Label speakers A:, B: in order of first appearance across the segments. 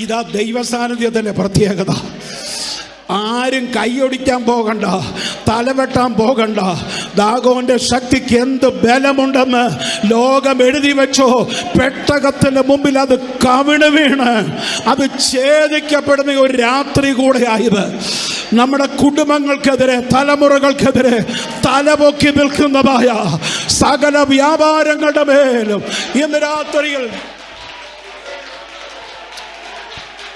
A: ഇതാ ദൈവസാന്നിധ്യത്തിൻ്റെ പ്രത്യേകത. ആരും കൈയൊടിക്കാൻ പോകണ്ട, തലവെട്ടാൻ പോകണ്ട. ദാഗോന്റെ ശക്തിക്ക് എന്ത് ബലമുണ്ടെന്ന് ലോകം എഴുതി വെച്ചോ. പെട്ടകത്തിന്റെ മുമ്പിൽ അത് കവിണ് വീണ് അത് ഛേദിക്കപ്പെടുന്ന ഒരു രാത്രി കൂടെയായത്. നമ്മുടെ കുടുംബങ്ങൾക്കെതിരെ, തലമുറകൾക്കെതിരെ തലപൊക്കി നിൽക്കുന്നതായ സകല വ്യാപാരങ്ങളുടെ മേലും ഇന്ന് രാത്രിയിൽ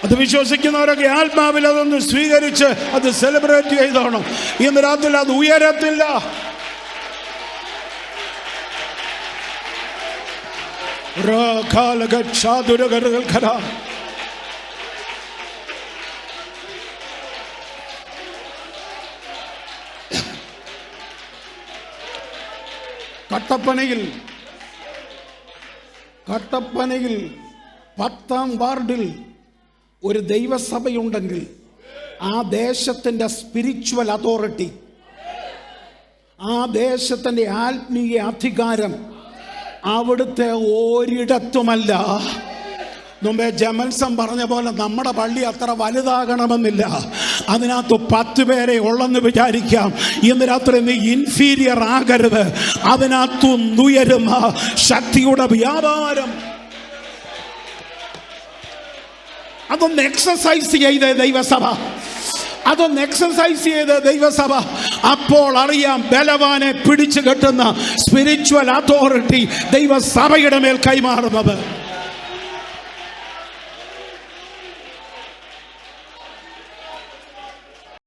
A: അത് വിശ്വസിക്കുന്നവരൊക്കെ ആത്മാവിൽ അതൊന്ന് സ്വീകരിച്ച് അത് സെലിബ്രേറ്റ് ചെയ്തോണം. ഇന്ന് രാത്രി അത് ഉയരത്തില്ല. കട്ടപ്പനയിൽ 10ാം വാർഡിൽ ഒരു ദൈവസഭയുണ്ടെങ്കിൽ ആ ദേശത്തിൻ്റെ സ്പിരിച്വൽ അതോറിറ്റി, ആ ദേശത്തിൻ്റെ ആത്മീയ അധികാരം അവിടുത്തെ ഒരിടത്തുമല്ല. മുമ്പേ ജമൽസം പറഞ്ഞ പോലെ നമ്മുടെ പള്ളി അത്ര വലുതാകണമെന്നില്ല, അതിനകത്ത് 10 പേരെ ഉള്ളെന്ന് വിചാരിക്കാം. ഇന്ന് രാത്രി നീ ഇൻഫീരിയർ ആകരുത്. അതിനകത്തു ഉയരുന്ന ശക്തിയുടെ വ്യാപാരം അതൊന്ന് എക്സസൈസ് ചെയ്ത് ദൈവസഭ, അപ്പോൾ അറിയാം ബലവാനെ പിടിച്ചു കെട്ടുന്ന സ്പിരിച്വൽ അതോറിറ്റി ദൈവസഭയുടെ മേൽ കൈമാറുന്നത്.